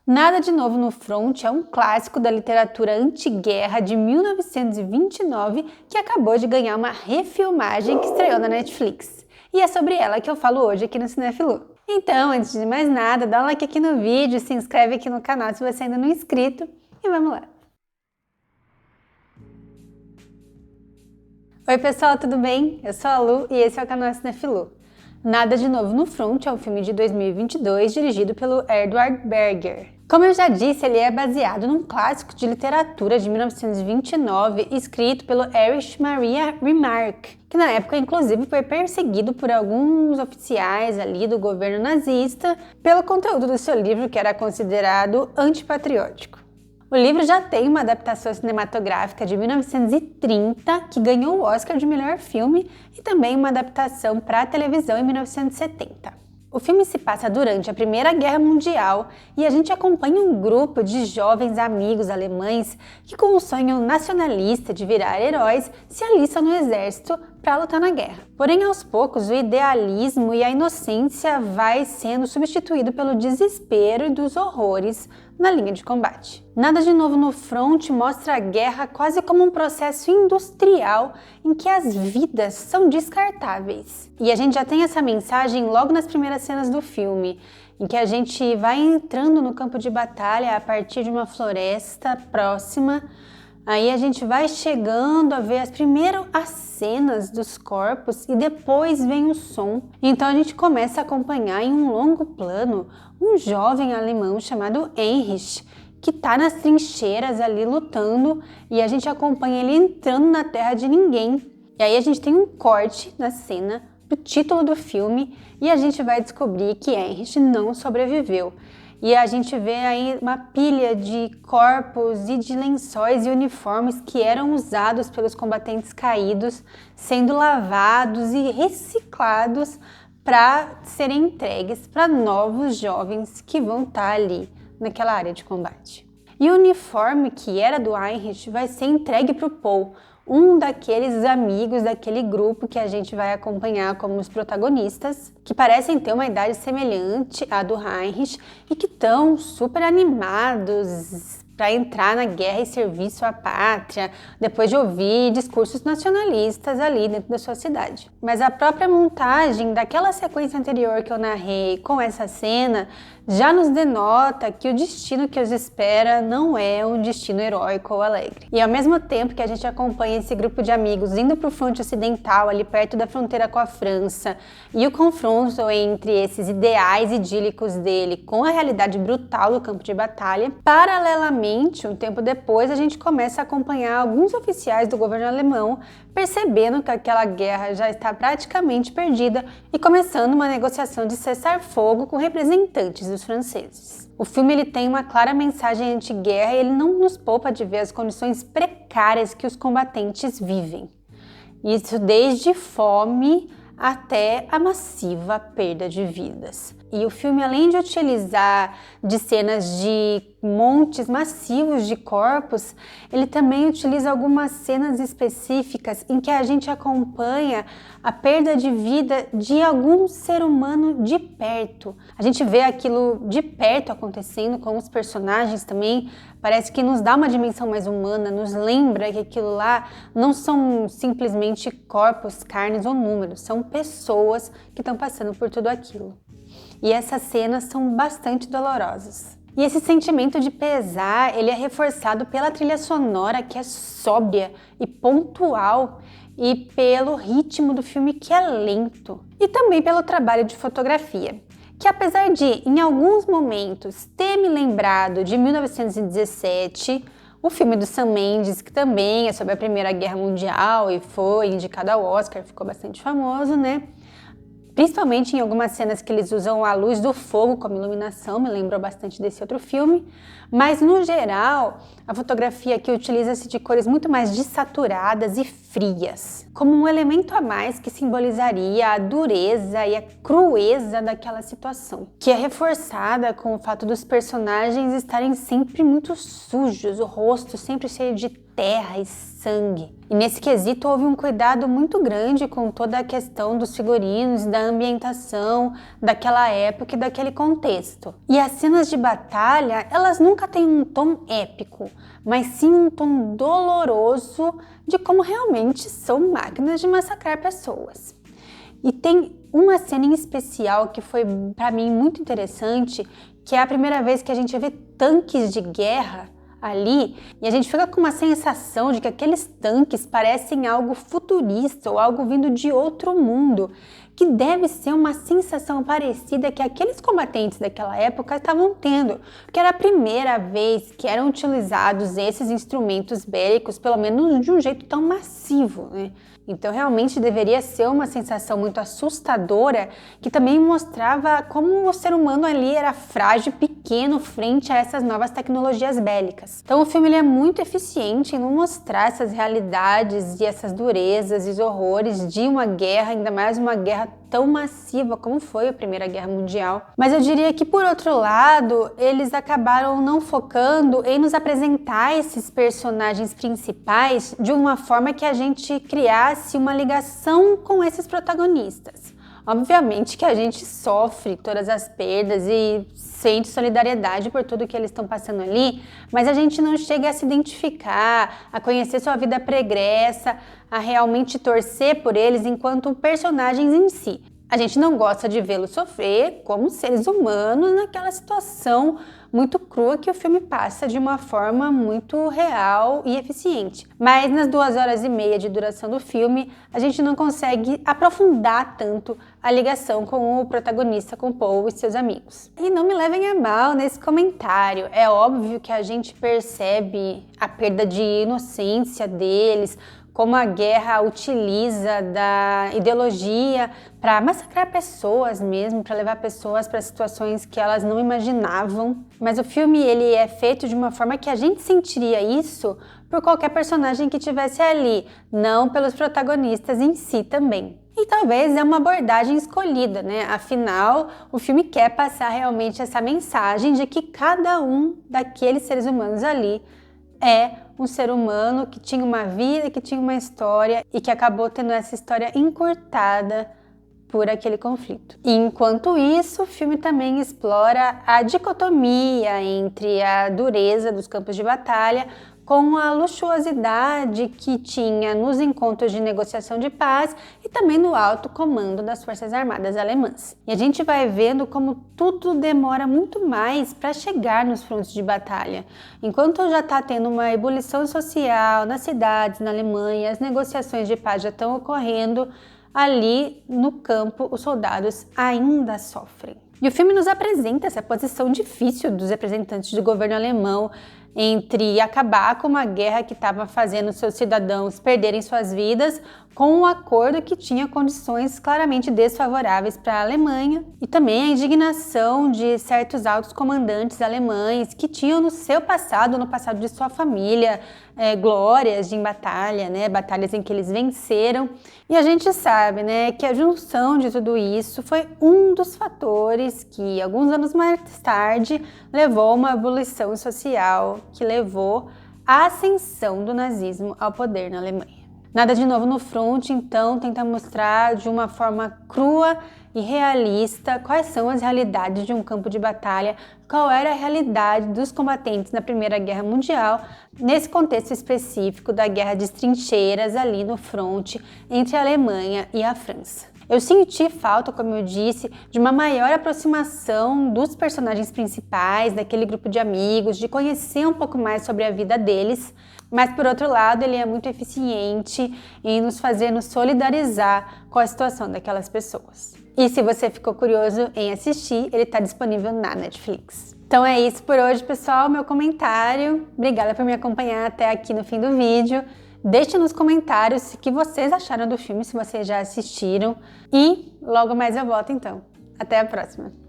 Nada de Novo no Front é um clássico da literatura antiguerra de 1929 que acabou de ganhar uma refilmagem que estreou na Netflix. E é sobre ela que eu falo hoje aqui no Cinéfilo. Então, antes de mais nada, dá um like aqui no vídeo, se inscreve aqui no canal se você ainda não é inscrito e vamos lá! Oi pessoal, tudo bem? Eu sou a Lu e esse é o canal Cinéfilo. Nada de Novo no Front é um filme de 2022 dirigido pelo Edward Berger. Como eu já disse, ele é baseado num clássico de literatura de 1929 escrito pelo Erich Maria Remarque, que na época inclusive foi perseguido por alguns oficiais ali do governo nazista pelo conteúdo do seu livro que era considerado antipatriótico. O livro já tem uma adaptação cinematográfica de 1930 que ganhou o Oscar de melhor filme e também uma adaptação para a televisão em 1970. O filme se passa durante a Primeira Guerra Mundial e a gente acompanha um grupo de jovens amigos alemães que, com o sonho nacionalista de virar heróis, se alistam no exército para lutar na guerra. Porém, aos poucos, o idealismo e a inocência vai sendo substituído pelo desespero e dos horrores na linha de combate. Nada de Novo no Front mostra a guerra quase como um processo industrial em que as vidas são descartáveis. E a gente já tem essa mensagem logo nas primeiras cenas do filme, em que a gente vai entrando no campo de batalha a partir de uma floresta próxima. Aí a gente vai chegando a ver primeiro as cenas dos corpos e depois vem o som. Então a gente começa a acompanhar em um longo plano um jovem alemão chamado Heinrich, que tá nas trincheiras ali lutando e a gente acompanha ele entrando na terra de ninguém. E aí a gente tem um corte na cena do título do filme e a gente vai descobrir que Heinrich não sobreviveu. E a gente vê aí uma pilha de corpos e de lençóis e uniformes que eram usados pelos combatentes caídos, sendo lavados e reciclados para serem entregues para novos jovens que vão estar ali naquela área de combate. E o uniforme que era do Heinrich vai ser entregue para o Paul, um daqueles amigos daquele grupo que a gente vai acompanhar como os protagonistas, que parecem ter uma idade semelhante à do Heinrich e que estão super animados para entrar na guerra e serviço à pátria, depois de ouvir discursos nacionalistas ali dentro da sua cidade. Mas a própria montagem daquela sequência anterior que eu narrei com essa cena já nos denota que o destino que os espera não é um destino heróico ou alegre. E ao mesmo tempo que a gente acompanha esse grupo de amigos indo para o fronte ocidental, ali perto da fronteira com a França, e o confronto entre esses ideais idílicos dele com a realidade brutal do campo de batalha, paralelamente, um tempo depois, a gente começa a acompanhar alguns oficiais do governo alemão percebendo que aquela guerra já está praticamente perdida e começando uma negociação de cessar-fogo com representantes dos franceses. O filme ele tem uma clara mensagem anti-guerra e ele não nos poupa de ver as condições precárias que os combatentes vivem. Isso desde fome até a massiva perda de vidas. E o filme, além de utilizar de cenas de montes massivos de corpos, ele também utiliza algumas cenas específicas em que a gente acompanha a perda de vida de algum ser humano de perto. A gente vê aquilo de perto acontecendo com os personagens também, parece que nos dá uma dimensão mais humana, nos lembra que aquilo lá não são simplesmente corpos, carnes ou números, são pessoas que estão passando por tudo aquilo. E essas cenas são bastante dolorosas. E esse sentimento de pesar, ele é reforçado pela trilha sonora que é sóbria e pontual e pelo ritmo do filme que é lento. E também pelo trabalho de fotografia, que apesar de, em alguns momentos, ter me lembrado de 1917, o filme do Sam Mendes, que também é sobre a Primeira Guerra Mundial e foi indicado ao Oscar, ficou bastante famoso, né? Principalmente em algumas cenas que eles usam a luz do fogo como iluminação, me lembrou bastante desse outro filme, mas no geral a fotografia aqui utiliza-se de cores muito mais desaturadas e frias, como um elemento a mais que simbolizaria a dureza e a crueza daquela situação, que é reforçada com o fato dos personagens estarem sempre muito sujos, o rosto sempre cheio de terra e sangue. E nesse quesito houve um cuidado muito grande com toda a questão dos figurinos, da ambientação daquela época e daquele contexto. E as cenas de batalha, elas nunca têm um tom épico, mas sim um tom doloroso de como realmente são máquinas de massacrar pessoas. E tem uma cena em especial que foi para mim muito interessante, que é a primeira vez que a gente vê tanques de guerra ali, e a gente fica com uma sensação de que aqueles tanques parecem algo futurista ou algo vindo de outro mundo, que deve ser uma sensação parecida que aqueles combatentes daquela época estavam tendo, porque era a primeira vez que eram utilizados esses instrumentos bélicos, pelo menos de um jeito tão massivo, né? Então realmente deveria ser uma sensação muito assustadora, que também mostrava como o ser humano ali era frágil e pequeno frente a essas novas tecnologias bélicas. Então o filme ele é muito eficiente em não mostrar essas realidades e essas durezas e os horrores de uma guerra, ainda mais uma guerra tão massiva como foi a Primeira Guerra Mundial. Mas eu diria que, por outro lado, eles acabaram não focando em nos apresentar esses personagens principais de uma forma que a gente criasse uma ligação com esses protagonistas. Obviamente que a gente sofre todas as perdas e sente solidariedade por tudo que eles estão passando ali, mas a gente não chega a se identificar, a conhecer sua vida pregressa, a realmente torcer por eles enquanto personagens em si. A gente não gosta de vê-los sofrer como seres humanos naquela situação muito crua que o filme passa de uma forma muito real e eficiente. Mas nas 2 horas e meia de duração do filme, a gente não consegue aprofundar tanto a ligação com o protagonista, com Paul e seus amigos. E não me levem a mal nesse comentário, é óbvio que a gente percebe a perda de inocência deles, como a guerra utiliza da ideologia para massacrar pessoas mesmo, para levar pessoas para situações que elas não imaginavam. Mas o filme ele é feito de uma forma que a gente sentiria isso por qualquer personagem que estivesse ali, não pelos protagonistas em si também. E talvez é uma abordagem escolhida, né? Afinal, o filme quer passar realmente essa mensagem de que cada um daqueles seres humanos ali é um ser humano que tinha uma vida, que tinha uma história e que acabou tendo essa história encurtada por aquele conflito. E enquanto isso, o filme também explora a dicotomia entre a dureza dos campos de batalha com a luxuosidade que tinha nos encontros de negociação de paz e também no alto comando das Forças Armadas alemãs. E a gente vai vendo como tudo demora muito mais para chegar nos frontes de batalha. Enquanto já está tendo uma ebulição social nas cidades, na Alemanha, as negociações de paz já estão ocorrendo, ali no campo os soldados ainda sofrem. E o filme nos apresenta essa posição difícil dos representantes do governo alemão entre acabar com uma guerra que estava fazendo seus cidadãos perderem suas vidas com um acordo que tinha condições claramente desfavoráveis para a Alemanha, e também a indignação de certos altos comandantes alemães que tinham no seu passado, no passado de sua família, glórias em batalha, né, batalhas em que eles venceram. E a gente sabe, né, que a junção de tudo isso foi um dos fatores que, alguns anos mais tarde, levou a uma ebulição social que levou à ascensão do nazismo ao poder na Alemanha. Nada de novo no front, então, tenta mostrar de uma forma crua e realista quais são as realidades de um campo de batalha, qual era a realidade dos combatentes na Primeira Guerra Mundial, nesse contexto específico da guerra de trincheiras ali no front entre a Alemanha e a França. Eu senti falta, como eu disse, de uma maior aproximação dos personagens principais, daquele grupo de amigos, de conhecer um pouco mais sobre a vida deles, mas por outro lado ele é muito eficiente em nos fazer nos solidarizar com a situação daquelas pessoas. E se você ficou curioso em assistir, ele está disponível na Netflix. Então é isso por hoje, pessoal, meu comentário. Obrigada por me acompanhar até aqui no fim do vídeo. Deixe nos comentários o que vocês acharam do filme, se vocês já assistiram. E logo mais eu volto então. Até a próxima!